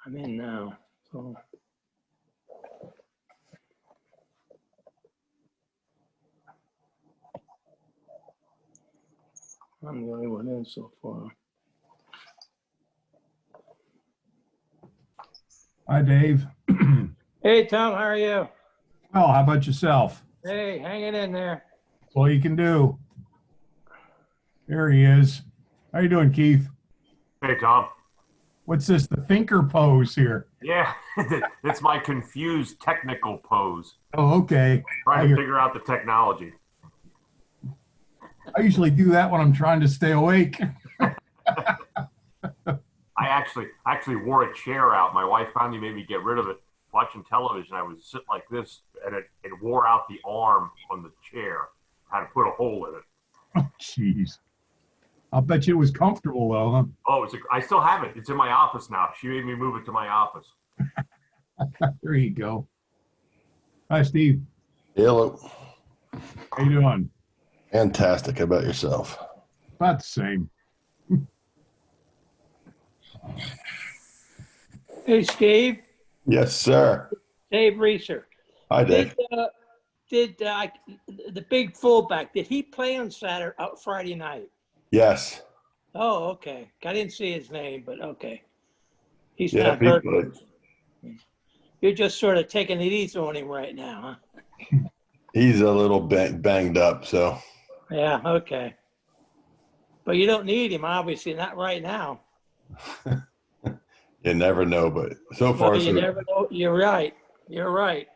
I'm in now, so. I'm the only one in so far. Hi, Dave. Hey, Tom, how are you? Well, how about yourself? Hey, hanging in there. That's all you can do. There he is. How you doing, Keith? Hey, Tom. What's this, the thinker pose here? Yeah, it's my confused technical pose. Oh, okay. Trying to figure out the technology. I usually do that when I'm trying to stay awake. I actually wore a chair out. My wife finally made me get rid of it. Watching television, I would sit like this, and it wore out the arm on the chair. I had to put a hole in it. Oh, jeez. I'll bet you it was comfortable, though, huh? Oh, I still have it. It's in my office now. She made me move it to my office. There you go. Hi, Steve. Hello. How you doing? Fantastic. How about yourself? About the same. Hey, Steve. Yes, sir. Dave Reeser. Hi, Dave. Did the big fullback, did he play on Friday night? Yes. Oh, okay. I didn't see his name, but okay. He's Yeah, not hurt. good. You're just sort of taking it easy on him right now, huh? He's a little banged up, so. Yeah, okay. But you don't need him, obviously, not right now. You never know, but so far, Well, you never know. You're right. You're right.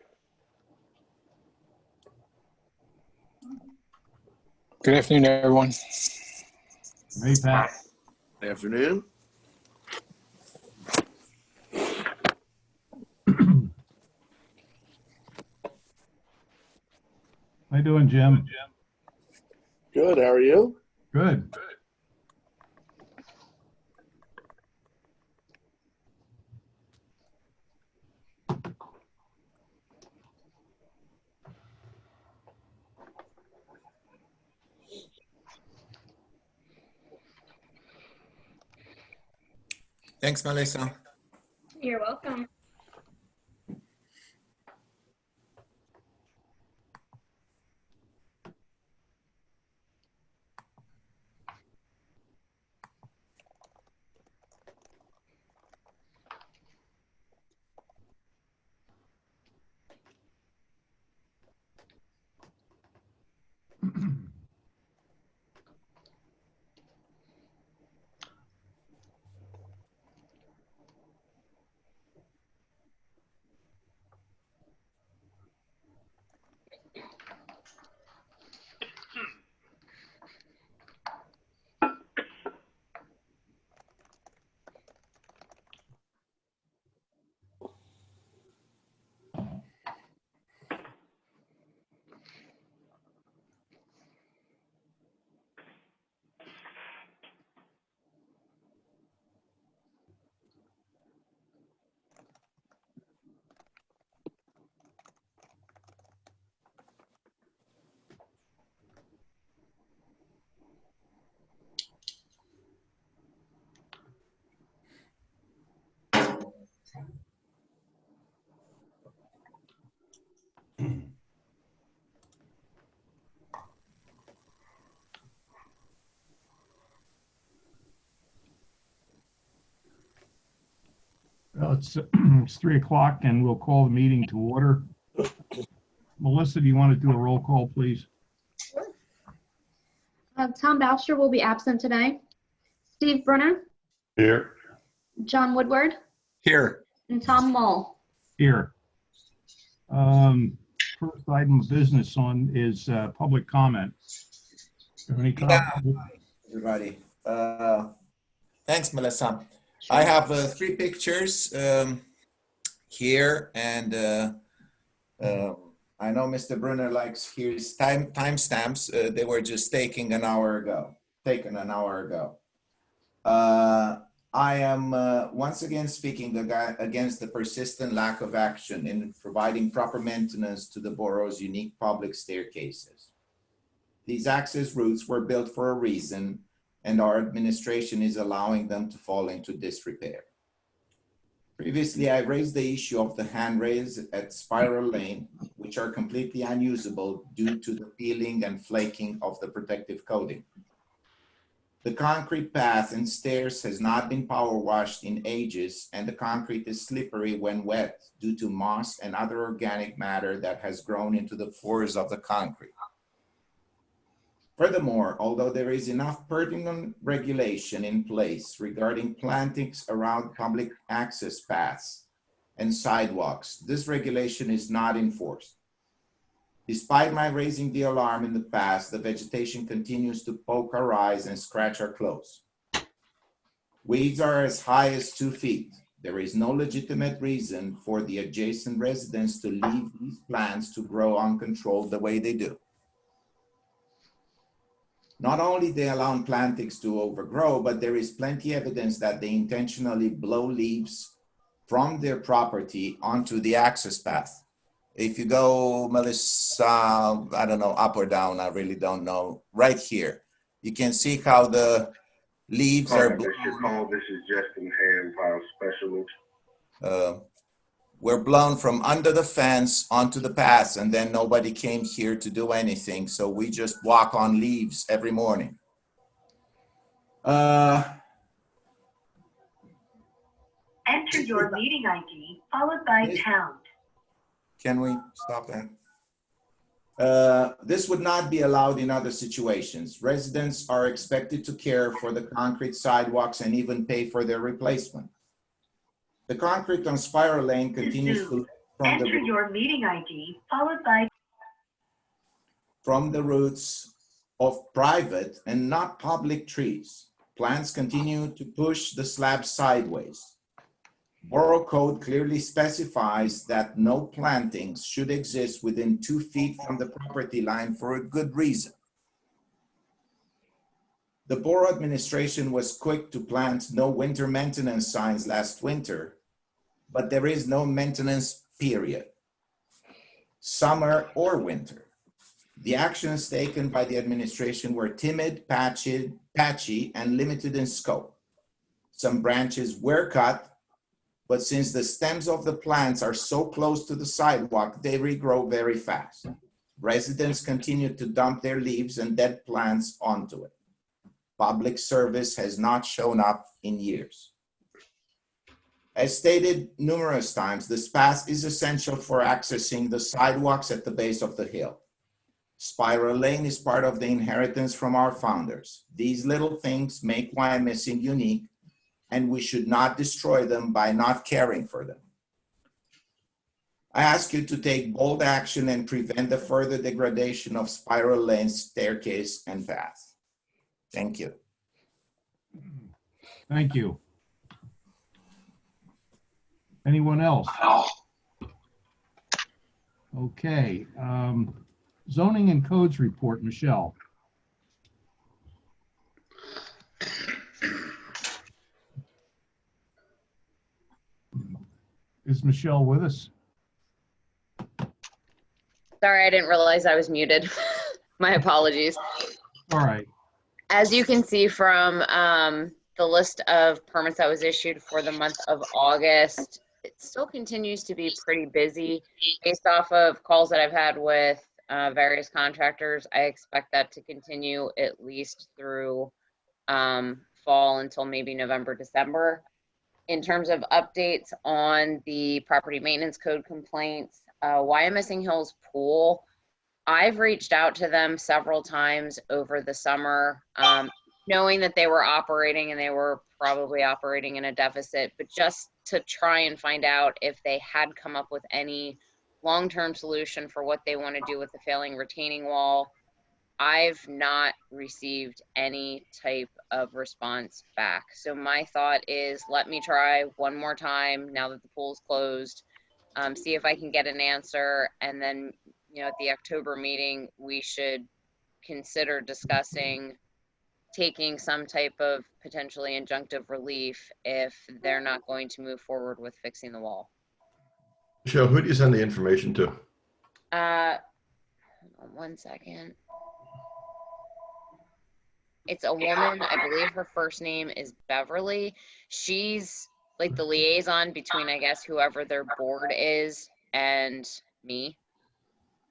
Good afternoon, everyone. Hey, Pat. Good afternoon. How you doing, Jim? Good. How are you? Good. Thanks, Melissa. You're welcome. Well, it's 3 o'clock and we'll call the meeting to order. Melissa, do you want to do a roll call, please? Tom Boucher will be absent today. Steve Brunner, Here. John Woodward, Here. and Tom Mull. Here. First item of business on is public comment. Have any comments? Everybody. Thanks, Melissa. I have 3 pictures here, and I know Mr. Brunner likes his timestamps. They were just taken an hour ago. I am once again speaking against the persistent lack of action in providing proper maintenance to the borough's unique public staircases. These access routes were built for a reason, and our administration is allowing them to fall into disrepair. Previously, I raised the issue of the handrails at Spiral Lane, which are completely unusable due to the peeling and flaking of the protective coating. The concrete path and stairs has not been power washed in ages, and the concrete is slippery when wet due to moss and other organic matter that has grown into the pores of the concrete. Furthermore, although there is enough pertinent regulation in place regarding plantings around public access paths and sidewalks, this regulation is not enforced. Despite my raising the alarm in the past, the vegetation continues to poke our eyes and scratch our clothes. Weeds are as high as 2 feet. There is no legitimate reason for the adjacent residents to leave these plants to grow uncontrolled the way they do. Not only they allow plantings to overgrow, but there is plenty evidence that they intentionally blow leaves from their property onto the access path. If you go, Melissa, I don't know, up or down, I really don't know, right here, you can see how the leaves are blown. This is Justin Ham, file specialist. Were blown from under the fence onto the paths, and then nobody came here to do anything. So we just walk on leaves every morning. Enter your meeting ID followed by pound. Can we stop that? This would not be allowed in other situations. Residents are expected to care for the concrete sidewalks and even pay for their replacement. The concrete on Spiral Lane continues to enter your meeting ID followed by from the roots of private and not public trees. Plants continue to push the slab sideways. Borough code clearly specifies that no plantings should exist within 2 feet from the property line for a good reason. The borough administration was quick to plant no winter maintenance signs last winter, but there is no maintenance period, summer or winter. The actions taken by the administration were timid, patchy, and limited in scope. Some branches were cut, but since the stems of the plants are so close to the sidewalk, they regrow very fast. Residents continue to dump their leaves and dead plants onto it. Public service has not shown up in years. As stated numerous times, this path is essential for accessing the sidewalks at the base of the hill. Spiral Lane is part of the inheritance from our founders. These little things make Wyomissing unique, and we should not destroy them by not caring for them. I ask you to take bold action and prevent the further degradation of Spiral Lane's staircase and path. Thank you. Thank you. Anyone else? Okay. Zoning and codes report, Michelle. Is Michelle with us? Sorry, I didn't realize I was muted. My apologies. All right. As you can see from the list of permits that was issued for the month of August, it still continues to be pretty busy. Based off of calls that I've had with various contractors, I expect that to continue at least through fall until maybe November, December. In terms of updates on the property maintenance code complaints, Wyomissing Hills Pool, I've reached out to them several times over the summer, knowing that they were operating and they were probably operating in a deficit, but just to try and find out if they had come up with any long-term solution for what they want to do with the failing retaining wall. I've not received any type of response back. So my thought is, let me try one more time now that the pool's closed, see if I can get an answer. And then, you know, at the October meeting, we should consider discussing taking some type of potentially injunctive relief if they're not going to move forward with fixing the wall. Michelle, who do you send the information to? Hold on one second. It's a woman, I believe her first name is Beverly. She's like the liaison between, I guess, whoever their board is and me.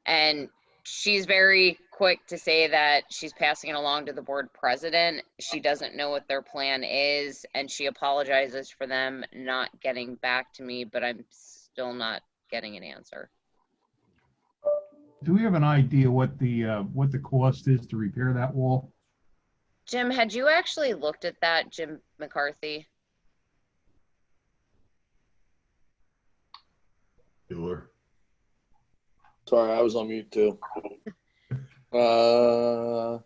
And she's very quick to say that she's passing it along to the board president. She doesn't know what their plan is, and she apologizes for them not getting back to me, but I'm still not getting an answer. Do we have an idea what the cost is to repair that wall? Jim, had you actually looked at that, Jim McCarthy? Bueller. Sorry, I was on mute too. Yeah,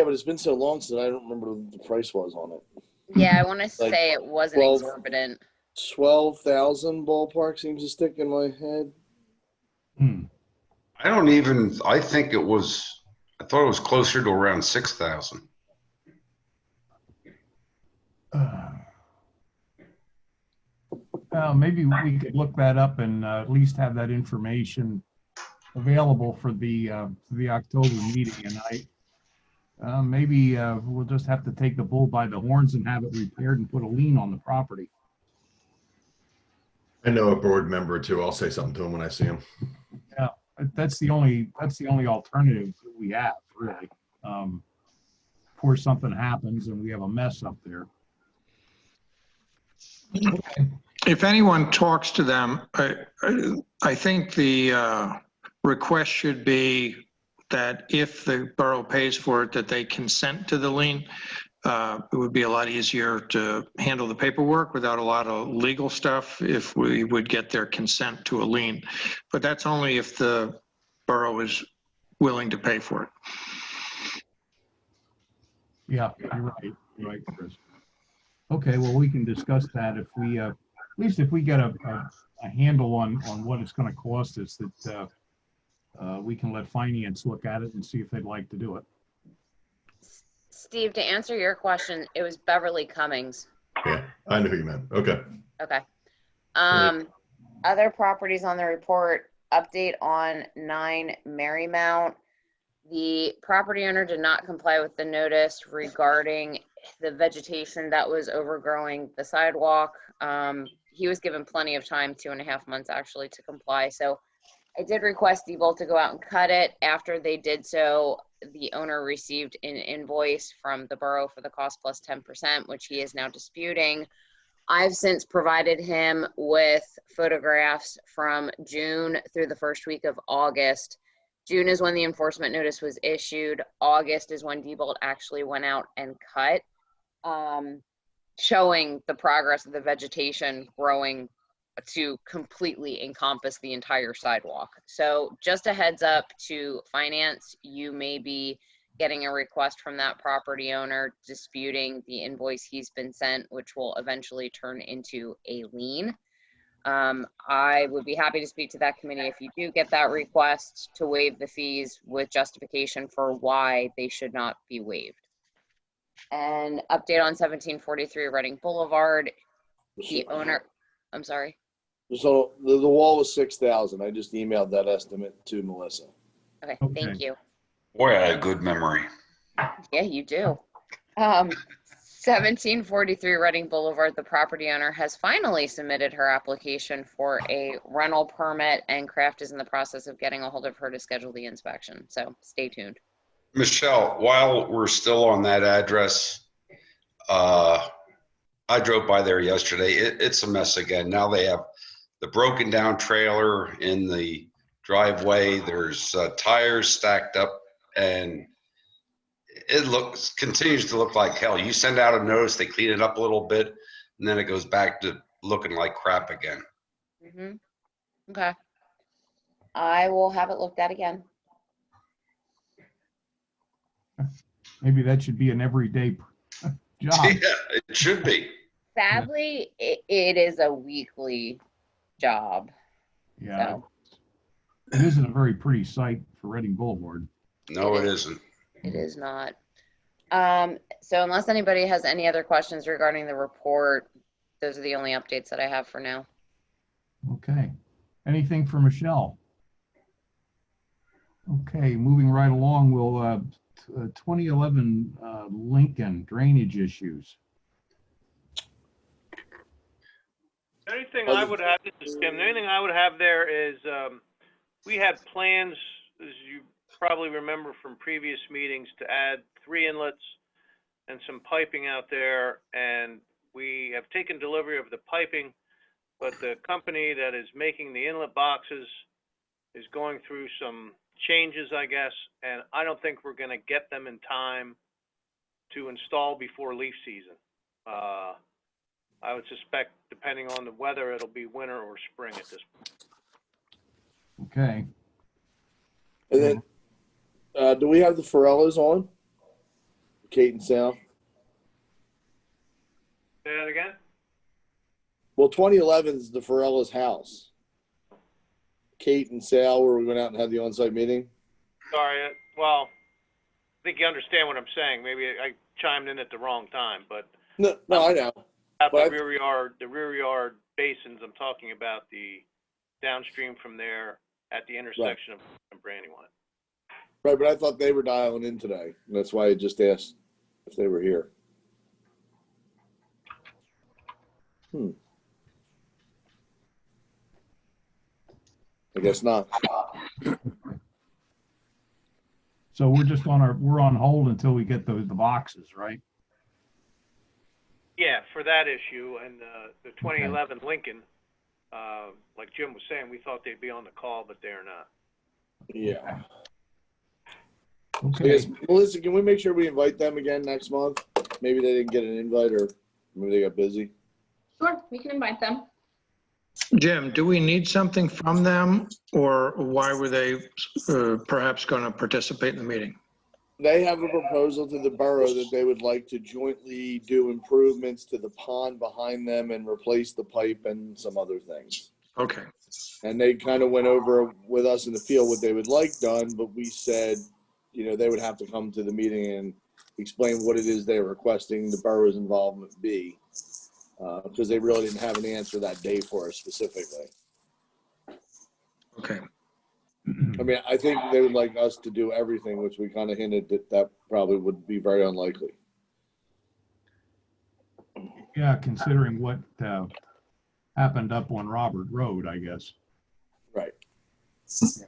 but it's been so long since I don't remember what the price was on it. Yeah, I want to Like say it wasn't 12 exorbitant. 12,000 ballpark seems to stick in my head. I think it was, I thought it was closer to around 6,000. Maybe we could look that up and at least have that information available for the October meeting. And maybe we'll just have to take the bull by the horns and have it repaired and put a lien on the property. I know a board member too. I'll say something to him when I see him. Yeah, that's the only alternative that we have, really. Before something happens and we have a mess up there. Okay. If anyone talks to them, I think the request should be that if the borough pays for it, that they consent to the lien. It would be a lot easier to handle the paperwork without a lot of legal stuff if we would get their consent to a lien. But that's only if the borough is willing to pay for it. Yeah, you're right. You're right, Chris. Okay, well, we can discuss that if we, at least if we get a handle on what it's going to cost us, that we can let finance look at it and see if they'd like to do it. Steve, to answer your question, it was Beverly Cummings. Yeah, I know who you meant. Okay. Okay. Other properties on the report, update on 9 Marymount. The property owner did not comply with the notice regarding the vegetation that was overgrowing the sidewalk. He was given plenty of time, 2.5 months actually, to comply. So I did request Diebold to go out and cut it. After they did so, the owner received an invoice from the borough for the cost plus 10%, which he is now disputing. I've since provided him with photographs from June through the first week of August. June is when the enforcement notice was issued. August is when Diebold actually went out and cut, showing the progress of the vegetation growing to completely encompass the entire sidewalk. So just a heads up to finance, you may be getting a request from that property owner disputing the invoice he's been sent, which will eventually turn into a lien. I would be happy to speak to that committee if you do get that request to waive the fees with justification for why they should not be waived. And update on 1743 Reading Boulevard. The owner, I'm sorry. So the wall was 6,000. I just emailed that estimate to Melissa. Okay, thank you. Boy, I had a good memory. Yeah, you do. 1743 Reading Boulevard, the property owner has finally submitted her application for a rental permit, and Kraft is in the process of getting a hold of her to schedule the inspection. So stay tuned. Michelle, while we're still on that address, I drove by there yesterday. It's a mess again. Now they have the broken down trailer in the driveway. There's tires stacked up, and it continues to look like hell. You send out a notice, they clean it up a little bit, and then it goes back to looking like crap again. Okay. I will have it looked at again. Maybe that should be an everyday job. Yeah, it should be. Sadly, it is a weekly job. Yeah. So. It isn't a very pretty site for Reading Boulevard. No, it isn't. It is not. So unless anybody has any other questions regarding the report, those are the only updates that I have for now. Okay. Anything for Michelle? Okay, moving right along, we'll 2011 Lincoln drainage issues. thing I would have, this is Tim, the only thing I would have there is, we had plans, as you probably remember from previous meetings, to add 3 inlets and some piping out there, and we have taken delivery of the piping, but the company that is making the inlet boxes is going through some changes, I guess, and I don't think we're gonna get them in time to install before leaf season. I would suspect, depending on the weather, it'll be winter or spring at this point. Okay. And then, do we have the Forellas on? Kate and Sal? Say that again? Well, 2011 is the Forellas' house. Kate and Sal, where we went out and had the on-site meeting? Sorry, well, I think you understand what I'm saying. Maybe I chimed in at the wrong time, but No, I know. at But the rear yard basins, I'm talking about the downstream from there at the intersection of Brandywine. Right, but I thought they were dialing in today. And that's why I just asked if they were here. I guess not. So we're just we're on hold until we get the boxes, right? Yeah, for that issue, and the 2011 Lincoln, like Jim was saying, we thought they'd be on the call, but they're not. Yeah. Okay. So Melissa, can we make sure we invite them again next month? Maybe they didn't get an invite, or maybe they got busy. Sure, we can invite them. Jim, do we need something from them, or why were they perhaps going to participate in the meeting? They have a proposal to the borough that they would like to jointly do improvements to the pond behind them and replace the pipe and some other things. Okay. And they kind of went over with us in the field what they would like done, but we said, you know, they would have to come to the meeting and explain what it is they're requesting the borough's involvement be, because they really didn't have an answer that day for us specifically. Okay. I mean, I think they would like us to do everything, which we kind of hinted that probably would be very unlikely. Yeah, considering what happened up on Robert Road, I guess. Right. Yeah,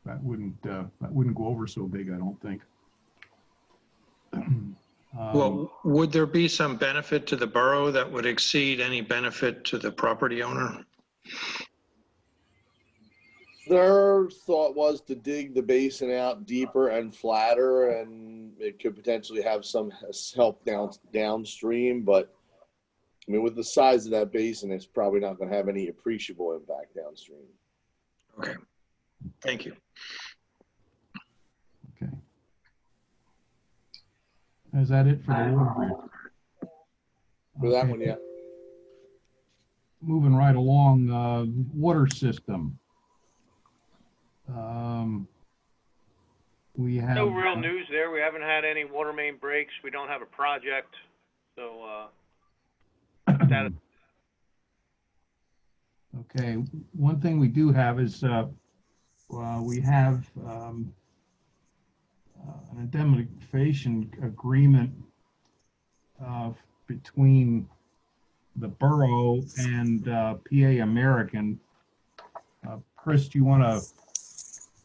that wouldn't go over so big, I don't think. Well, would there be some benefit to the borough that would exceed any benefit to the property owner? Their thought was to dig the basin out deeper and flatter, and it could potentially have some help downstream. But I mean, with the size of that basin, it's probably not going to have any appreciable impact downstream. Okay, thank you. Okay. Is that it for the water? For that one, yeah. Moving right along, water system. We have No real news there. We haven't had any water main breaks. We don't have a project. So, that okay. One thing we do have is we have an indemnification agreement between the borough and PA American. Chris, do you want to?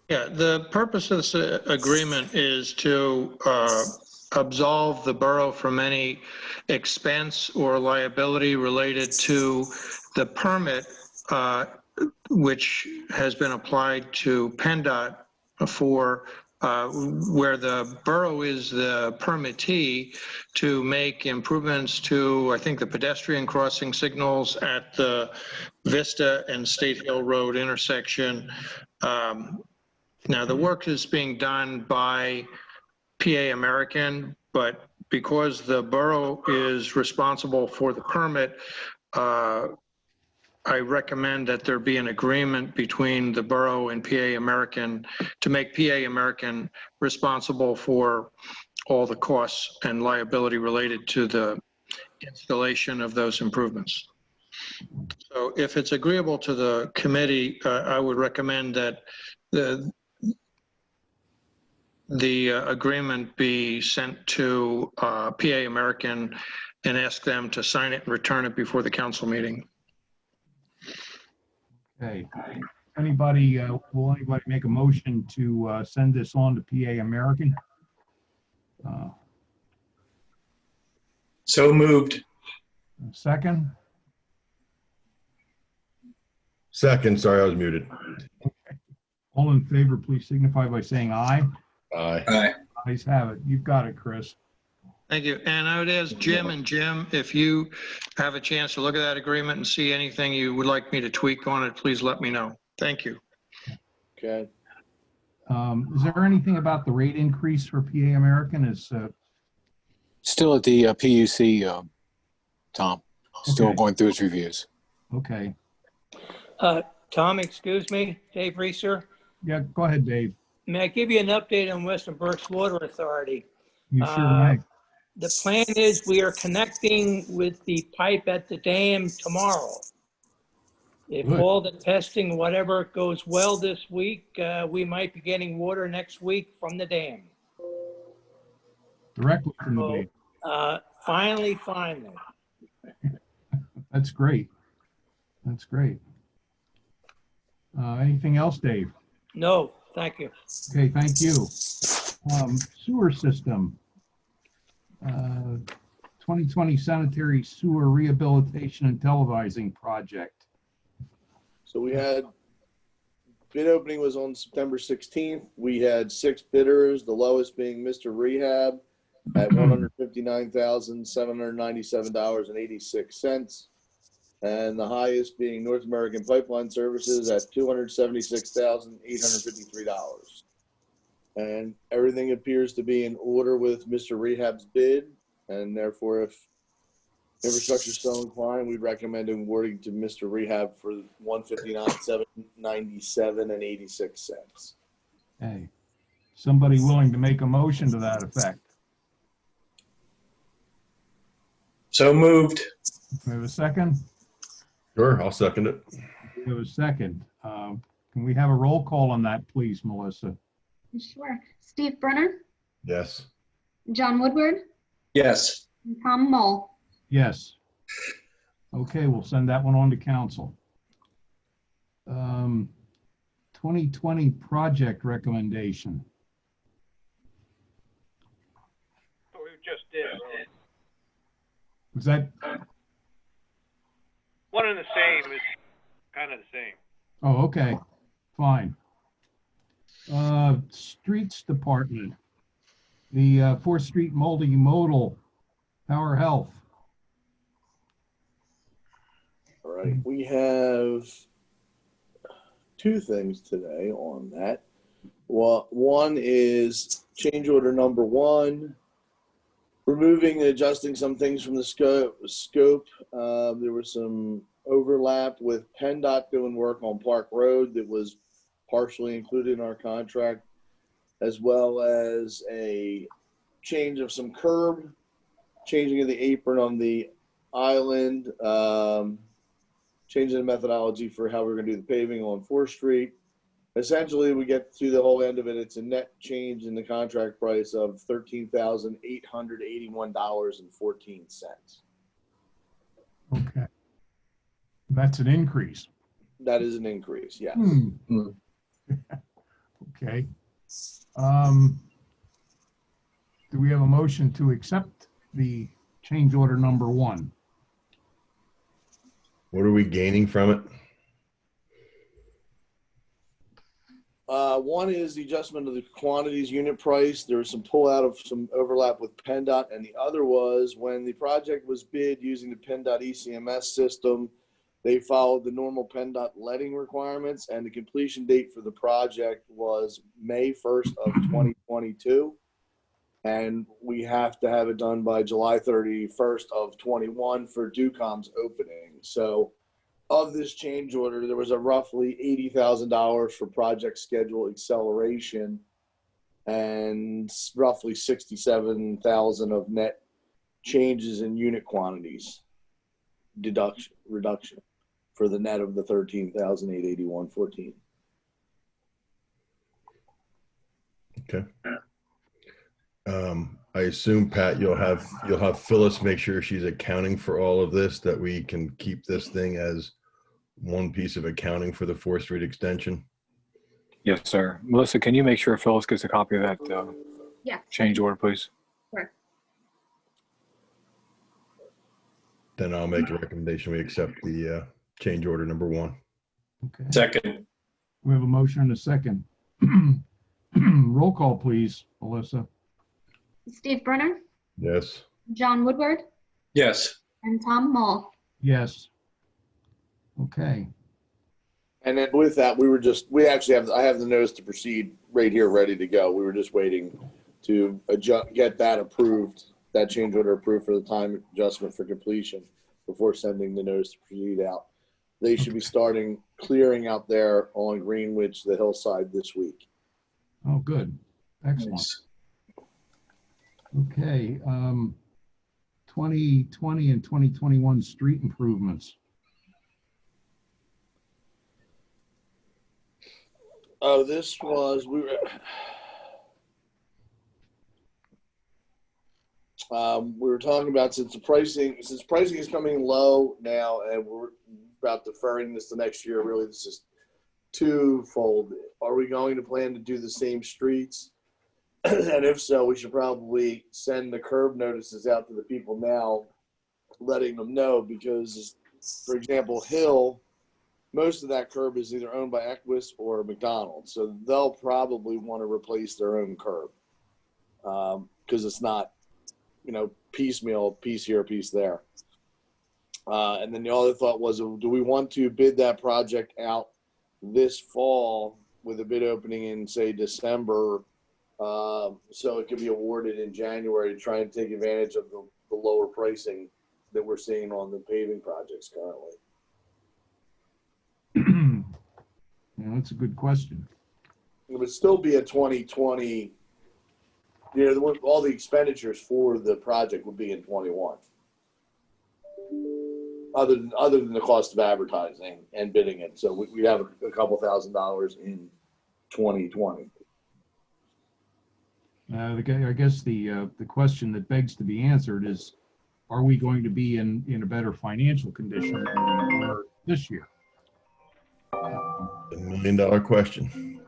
Yeah, the purpose of this agreement is to absolve the borough from any expense or liability related to the permit which has been applied to PennDOT for where the borough is the permittee to make improvements to, I think, the pedestrian crossing signals at the Vista and State Hill Road intersection. Now, the work is being done by PA American, but because the borough is responsible for the permit, I recommend that there be an agreement between the borough and PA American to make PA American responsible for all the costs and liability related to the installation of those improvements. So if it's agreeable to the committee, I would recommend that the agreement be sent to PA American and ask them to sign it and return it before the council meeting. Okay. Anybody, will anybody make a motion to send this on to PA American? So moved. Second? Second, sorry, I was muted. All in favor, please signify by saying aye. Aye. Aye. Ayes have it. You've got it, Chris. Thank you. And I would ask Jim, if you have a chance to look at that agreement and see anything you would like me to tweak on it, please let me know. Thank you. Okay. Is there anything about the rate increase for PA American? Still at the PUC, Tom. Still Okay. going through its reviews. Okay. Tom, excuse me, Dave Reeser. Yeah, go ahead, Dave. May I give you an update on Western Berks Water Authority? You sure may. The plan is we are connecting with the pipe at the dam tomorrow. If Good. all the testing, whatever goes well this week, we might be getting water next week from the dam. Directly from the dam. Finally. That's great. That's great. Anything else, Dave? No, thank you. Okay, thank you. Sewer system. 2020 sanitary sewer rehabilitation and televising project. So we had, bid opening was on September 16th. We had 6 bidders, the lowest being Mr. Rehab at $159,797.86. And the highest being North American Pipeline Services at $276,853. And everything appears to be in order with Mr. Rehab's bid. And therefore, if infrastructure is so inclined, we'd recommend awarding to Mr. Rehab for $159,797.86. Hey, somebody willing to make a motion to that effect? So moved. We have a second? Sure, I'll second it. We have a second. Can we have a roll call on that, please, Melissa? Sure. Steve Brunner, Yes. John Woodward, Yes. and Tom Mull. Yes. Okay, we'll send that one on to council. 2020 project recommendation. What we just did. Was that? One and the same is kind of the same. Oh, okay, fine. Streets Department, the 4th Street multimodal Power Health. All right, we have 2 things today on that. Well, one is change order number 1, removing and adjusting some things from the scope. There was some overlap with PennDOT doing work on Park Road that was partially included in our contract, as well as a change of some curb, changing of the apron on the island, changing the methodology for how we're going to do the paving on 4th Street. Essentially, we get to the whole end of it. It's a net change in the contract price of $13,881.14. Okay. That's an increase. That is an increase, yes. Okay. Do we have a motion to accept the change order number 1? What are we gaining from it? One is the adjustment of the quantities unit price. There was some pull out of some overlap with PennDOT, and the other was when the project was bid using the PennDOT ECMS system, they followed the normal PennDOT letting requirements, and the completion date for the project was May 1st of 2022. And we have to have it done by July 31st of 21 for DUCOM's opening. So of this change order, there was a roughly $80,000 for project schedule acceleration and roughly $67,000 of net changes in unit quantities reduction for the net of the $13,881.14. Okay. I assume, Pat, you'll have Phyllis make sure she's accounting for all of this, that we can keep this thing as one piece of accounting for the 4th Street extension. Yes, sir. Melissa, can you make sure Phyllis gets a copy of that Yeah. change order, please? Sure. Then I'll make a recommendation. We accept the change order number 1. Okay. Second. We have a motion and a second. Roll call, please, Melissa. Steve Brunner, Yes. John Woodward, Yes. and Tom Mull. Yes. Okay. And then with that, I have the notice to proceed right here, ready to go. We were just waiting to get that approved, that change order approved for the time adjustment for completion before sending the notice to proceed out. They should be starting clearing out there on Greenwich, the hillside this week. Oh, good. Excellent. Nice. Okay. 2020 and 2021 street improvements. Oh, we were talking about since pricing is coming low now and we're about deferring this to next year, really this is twofold. Are we going to plan to do the same streets? And if so, we should probably send the curb notices out to the people now, letting them know, because, for example, Hill, most of that curb is either owned by Equus or McDonald's. So they'll probably want to replace their own curb because it's not, piecemeal, piece here, piece there. And then the other thought was, do we want to bid that project out this fall with a bid opening in, say, December, so it could be awarded in January to try and take advantage of the lower pricing that we're seeing on the paving projects currently? Yeah, that's a good question. It would still be a 2020, all the expenditures for the project would be in 21. Other than the cost of advertising and bidding it. So we have a couple $1,000s in 2020. I guess the question that begs to be answered is, are we going to be in a better financial condition than we were this year? $1 million question.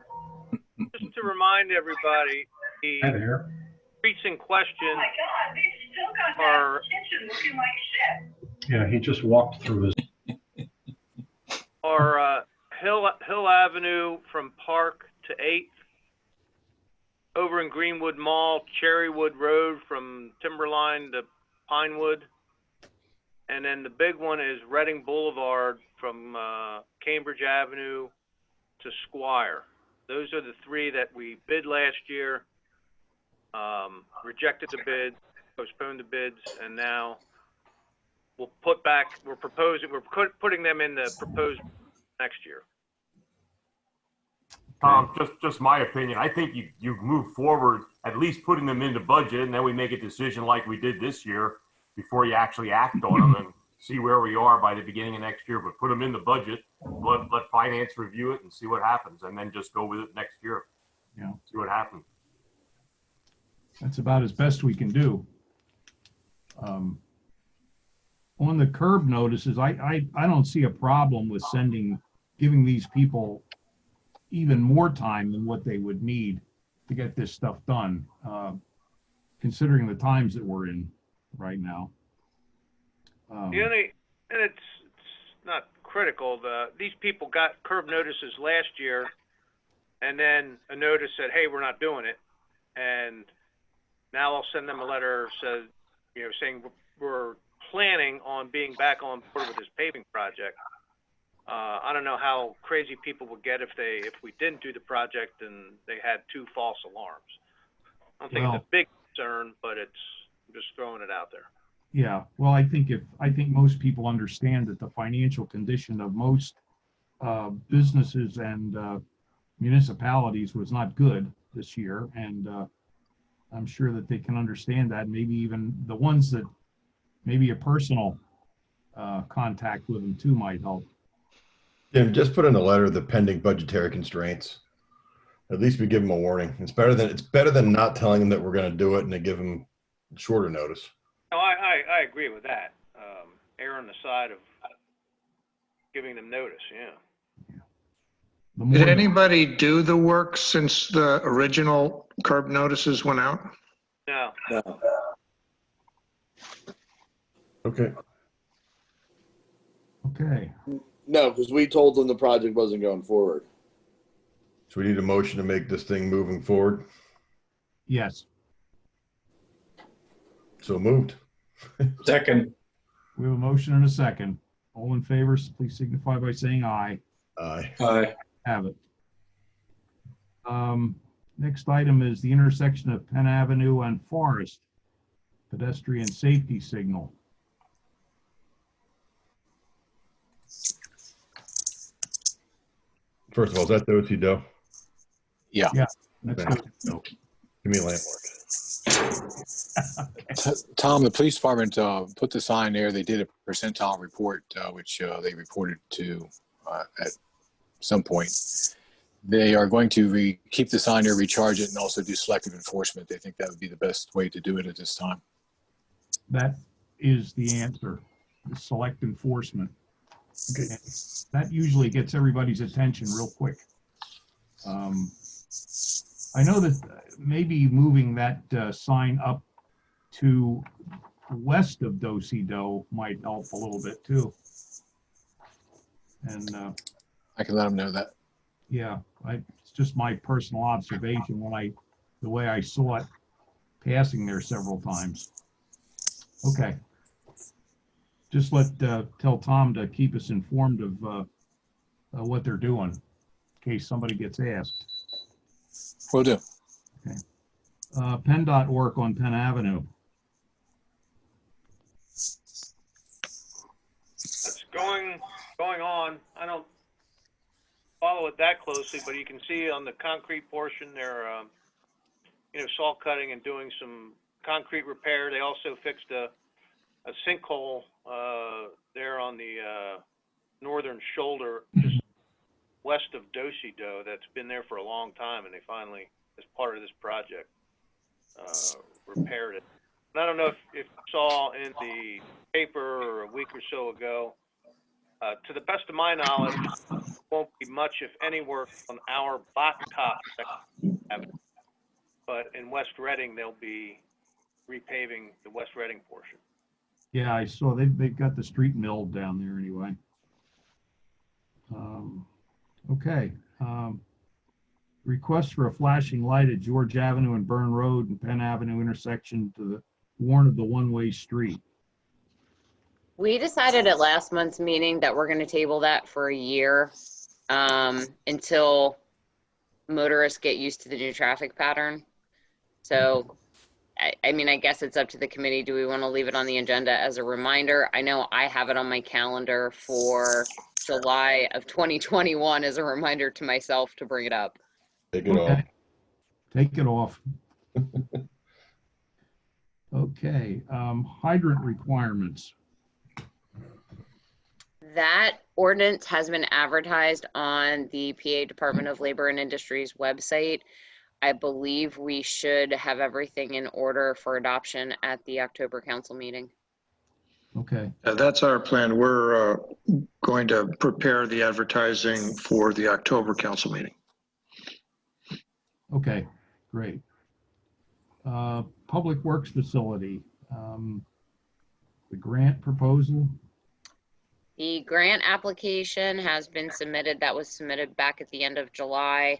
Just to remind everybody, the Hi there. streets in question Oh my God, they still got that are extension looking like shit. Yeah, he just walked through his. Hill Avenue from Park to 8th, over in Greenwood Mall, Cherrywood Road from Timberline to Pinewood, and then the big one is Reading Boulevard from Cambridge Avenue to Squire. Those are the 3 that we bid last year, rejected the bids, postponed the bids, and now we're putting them in the proposed next year. Just my opinion. I think you move forward, at least putting them into budget, and then we make a decision like we did this year before you actually act on them and see where we are by the beginning of next year. But put them in the budget, let finance review it and see what happens, and then just go with it next year. Yeah. See what happens. That's about as best we can do. On the curb notices, I don't see a problem with giving these people even more time than what they would need to get this stuff done, considering the times that we're in right now. It's not critical. These people got curb notices last year, and then a notice said, "Hey, we're not doing it," and now I'll send them a letter saying we're planning on being back on board with this paving project. I don't know how crazy people would get if we didn't do the project and they had 2 false alarms. I don't think it's a big concern, but I'm just throwing it out there. Yeah, well, I think most people understand that the financial condition of most businesses and municipalities was not good this year, and I'm sure that they can understand that. Maybe even the ones that maybe a personal contact with them too might help. Jim, just put in a letter the pending budgetary constraints. At least we give them a warning. It's better than not telling them that we're going to do it and to give them shorter notice. No, I agree with that. Err on the side of giving them notice, yeah. The more Did the- anybody do the work since the original curb notices went out? No, No. Okay. Okay, No, because we told them the project wasn't going forward. So we need a motion to make this thing moving forward. yes, So moved. Second. we have a motion and a second. All in favor, please signify by saying aye. Aye. Aye. Have it. Next item is the intersection of Penn Avenue and Forest, pedestrian safety signal. First of all, is that the OC-DO? Yeah. Let's Okay. go. Give me a landmark. Tom, the police department put the sign there. They did a percentile report, which they reported to at some point. They are going to keep the sign there, recharge it, and also do selective enforcement. They think that would be the best way to do it at this time. That is the answer, the select enforcement. Okay. That usually gets everybody's attention real quick. I know that maybe moving that sign up to west of Do-Si-Do might help a little bit too. And I can let them know that. yeah, it's just my personal observation the way I saw it passing there several times. Okay. Just tell Tom to keep us informed of what they're doing in case somebody gets asked. Will do. Okay. PennDOT work on Penn Avenue. it's going on. I don't follow it that closely, but you can see on the concrete portion, they're, saw cutting and doing some concrete repair. They also fixed a sinkhole there on the northern shoulder, just west of Do-Si-Do, that's been there for a long time, and they finally, as part of this project, repaired it. And I don't know if you saw in the paper a week or so ago, to the best of my knowledge, won't be much, if any, work on our blacktop section, but in West Reading, they'll be repaving the West Reading portion. Yeah, I saw they've got the street milled down there anyway. Okay. Request for a flashing light at George Avenue and Byrne Road and Penn Avenue intersection to warn of the one-way street. We decided at last month's meeting that we're going to table that for a year until motorists get used to the new traffic pattern. So, I mean, I guess it's up to the committee. Do we want to leave it on the agenda as a reminder? I know I have it on my calendar for July of 2021 as a reminder to myself to bring it up. Take it off. Take it off. Okay, hydrant requirements. That ordinance has been advertised on the PA Department of Labor and Industries website. I believe we should have everything in order for adoption at the October council meeting. Okay, That's our plan. We're going to prepare the advertising for the October council meeting. okay, great. Public Works Facility, the grant proposal. The grant application has been submitted. That was submitted back at the end of July.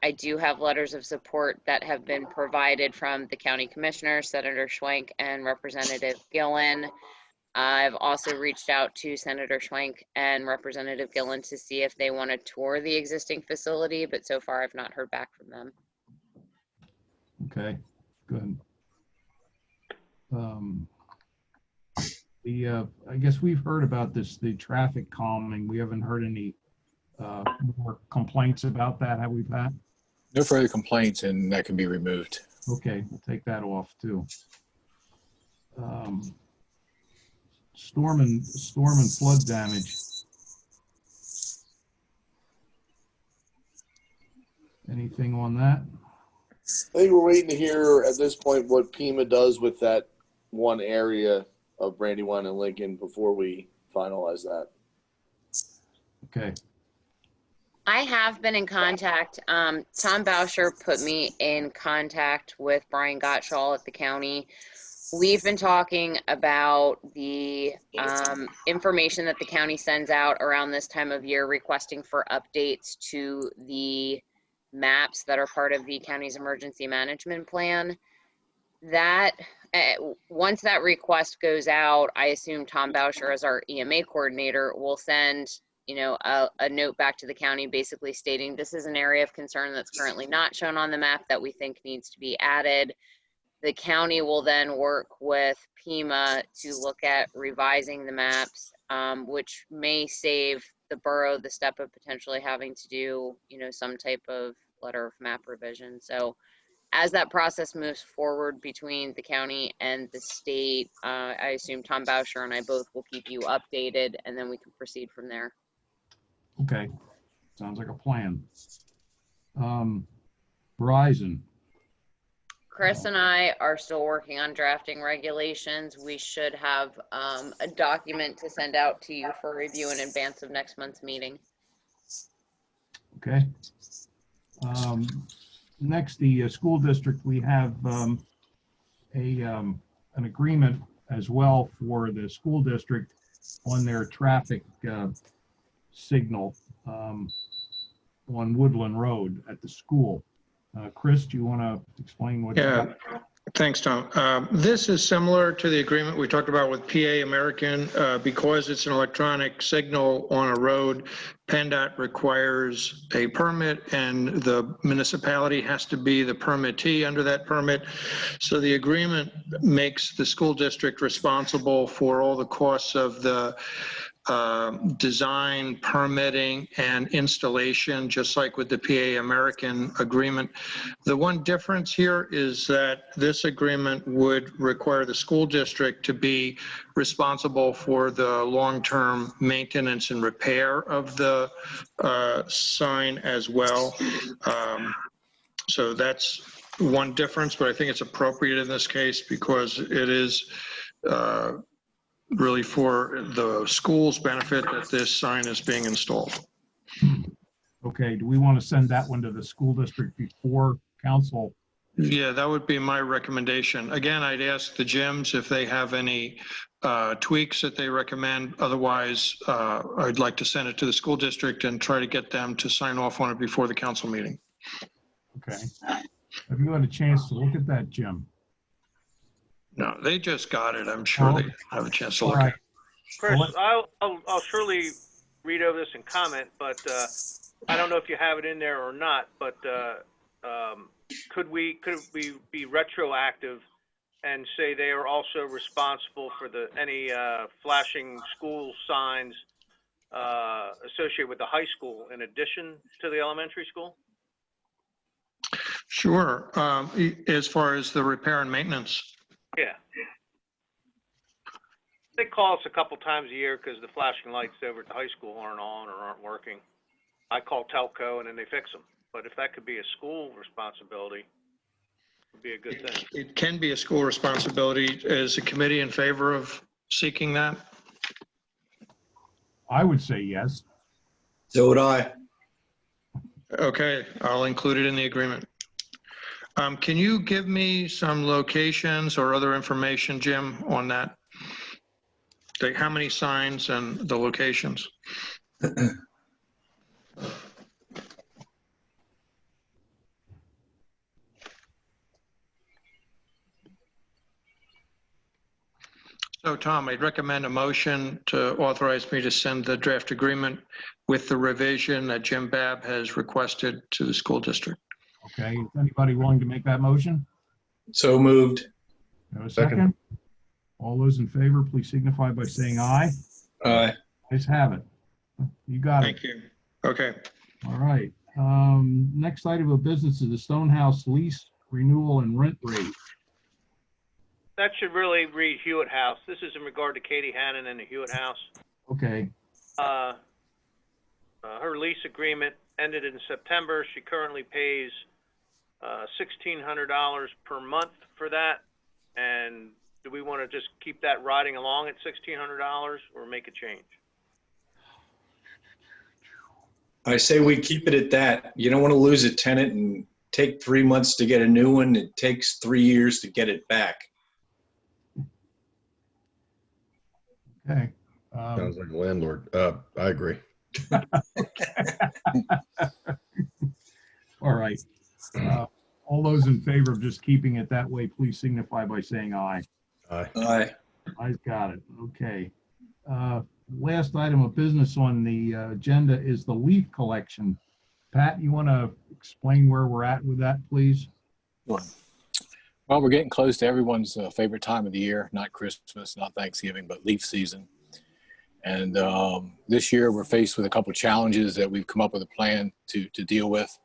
I do have letters of support that have been provided from the county commissioner, Senator Schwenk, and Representative Gillen. I've also reached out to Senator Schwenk and Representative Gillen to see if they want to tour the existing facility, but so far I've not heard back from them. Okay, good. I guess we've heard about this, the traffic calming. We haven't heard any more complaints about that, have we, Pat? No further complaints, and that can be removed. Okay, we'll take that off too. Storm and flood damage. Anything on that? I think we're waiting to hear at this point what Pima does with that one area of Brandywine and Lincoln before we finalize that. Okay. I have been in contact. Tom Bauscher put me in contact with Brian Gottschall at the county. We've been talking about the information that the county sends out around this time of year, requesting for updates to the maps that are part of the county's emergency management plan. That once that request goes out, I assume Tom Bauscher, as our EMA coordinator, will send a note back to the county basically stating this is an area of concern that's currently not shown on the map that we think needs to be added. The county will then work with PEMA to look at revising the maps, which may save the borough the step of potentially having to do, some type of letter of map revision. So as that process moves forward between the county and the state, I assume Tom Bauscher and I both will keep you updated, and then we can proceed from there. Okay. Sounds like a plan. Verizon. Chris and I are still working on drafting regulations. We should have a document to send out to you for review in advance of next month's meeting. Okay. Next, the school district, we have an agreement as well for the school district on their traffic signal on Woodland Road at the school. Chris, do you want to explain what? Yeah, thanks, Tom. This is similar to the agreement we talked about with PA American. Because it's an electronic signal on a road, PennDOT requires a permit, and the municipality has to be the permittee under that permit. So the agreement makes the school district responsible for all the costs of the design, permitting, and installation, just like with the PA American agreement. The one difference here is that this agreement would require the school district to be responsible for the long-term maintenance and repair of the sign as well. So that's one difference, but I think it's appropriate in this case because it is really for the school's benefit that this sign is being installed. Okay, do we want to send that one to the school district before council? Yeah, that would be my recommendation. Again, I'd ask the gyms if they have any tweaks that they recommend. Otherwise, I'd like to send it to the school district and try to get them to sign off on it before the council meeting. Okay. Have you had a chance to look at that, Jim? No, they just got it. I'm sure they have a chance to look at it. Chris, I'll surely read over this and comment, but I don't know if you have it in there or not, but could we be retroactive and say they are also responsible for any flashing school signs associated with the high school in addition to the elementary school? Sure. As far as the repair and maintenance. Yeah. They call us a couple times a year because the flashing lights over at the high school aren't on or aren't working. I call telco and then they fix them. But if that could be a school responsibility, it would be a good thing. It can be a school responsibility. Is the committee in favor of seeking that? I would say yes. So would I. Okay, I'll include it in the agreement. Can you give me some locations or other information, Jim, on that? Like how many signs and the locations? So, Tom, I'd recommend a motion to authorize me to send the draft agreement with the revision that Jim Babb has requested to the school district. Okay, is anybody willing to make that motion? So moved. Have a second? All those in favor, please signify by saying aye. Aye. Ayes have it. You got it. Thank you. Okay. All right. Next item of business is the Stonehouse lease renewal and rent rate. That should really read Hewitt House. This is in regard to Katie Hannon and the Hewitt House. Okay. Her lease agreement ended in September. She currently pays $1,600 per month for that. And do we want to just keep that riding along at $1,600 or make a change? I say we keep it at that. You don't want to lose a tenant and take 3 months to get a new one. It takes 3 years to get it back. Okay. Sounds like a landlord. I agree. All right. All those in favor of just keeping it that way, please signify by saying aye. Aye. Aye. I've got it. Okay. Last item of business on the agenda is the leaf collection. Pat, you want to explain where we're at with that, please? Sure. Well, we're getting close to everyone's favorite time of the year, not Christmas, not Thanksgiving, but leaf season. And this year we're faced with a couple of challenges that we've come up with a plan to deal with.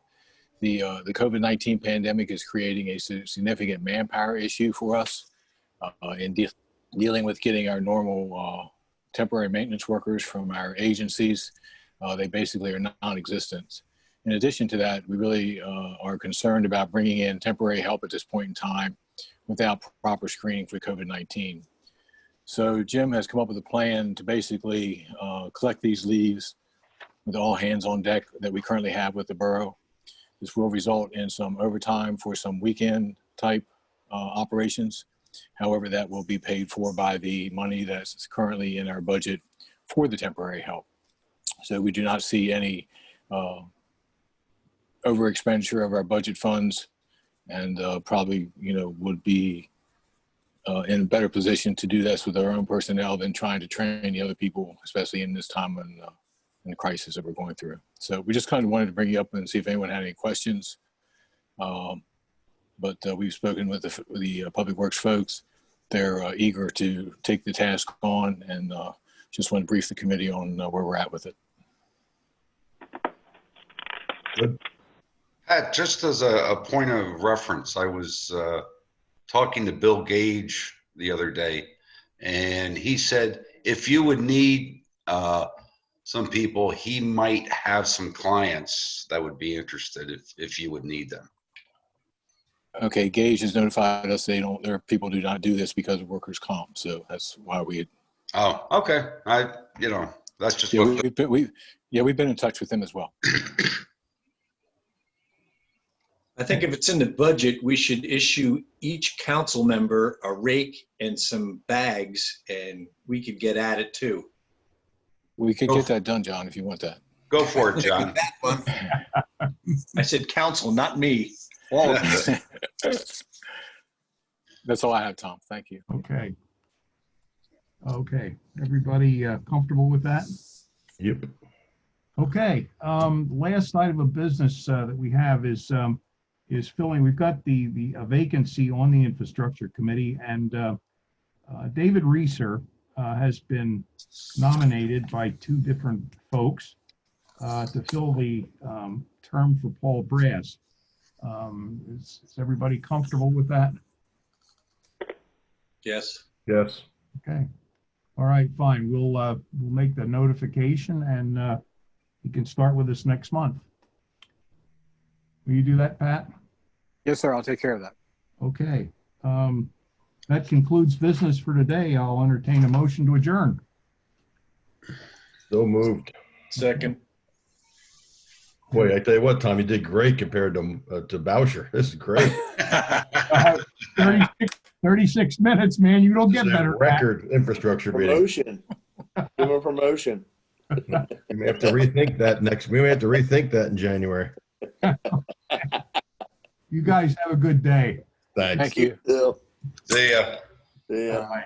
The COVID-19 pandemic is creating a significant manpower issue for us in dealing with getting our normal temporary maintenance workers from our agencies. They basically are non-existent. In addition to that, we really are concerned about bringing in temporary help at this point in time without proper screening for COVID-19. So Jim has come up with a plan to basically collect these leaves with all hands on deck that we currently have with the borough. This will result in some overtime for some weekend type operations. However, that will be paid for by the money that's currently in our budget for the temporary help. So we do not see any over expenditure of our budget funds, and probably, would be in a better position to do this with our own personnel than trying to train the other people, especially in this time in the crisis that we're going through. So we just kind of wanted to bring you up and see if anyone had any questions. But we've spoken with the Public Works folks. They're eager to take the task on, and just want to brief the committee on where we're at with it. Good. Pat, just as a point of reference, I was talking to Bill Gage the other day, and he said if you would need some people, he might have some clients that would be interested if you would need them. Okay, Gage has notified us their people do not do this because of workers' comp, so that's why we. Oh, okay. That's just we've been in touch with them as well. I think if it's in the budget, we should issue each council member a rake and some bags, and we could get at it too. We could get that done, John, if you want that. Go for it, John. I said council, not me. All of us. That's all I have, Tom. Thank you. Okay. Okay. Everybody comfortable with that? Yep. Okay. Last item of business that we have is filling. We've got the vacancy on the infrastructure committee, and David Reeser has been nominated by two different folks to fill the term for Paul Brass. Is everybody comfortable with that? Yes. Yes. Okay. All right, fine. We'll make the notification, and you can start with us next month. Will you do that, Pat? Yes, sir. I'll take care of that. Okay. That concludes business for today. I'll entertain a motion to adjourn. So moved. Second. Boy, I tell you what, Tom, you did great compared to Boucher. This is great. 36 minutes, man. You don't get better. Record infrastructure meeting. Promotion. Give him a promotion. We may have to rethink that we may have to rethink that in January. You guys have a good day. Thanks. Thank you. Yeah. See ya. Yeah. Bye.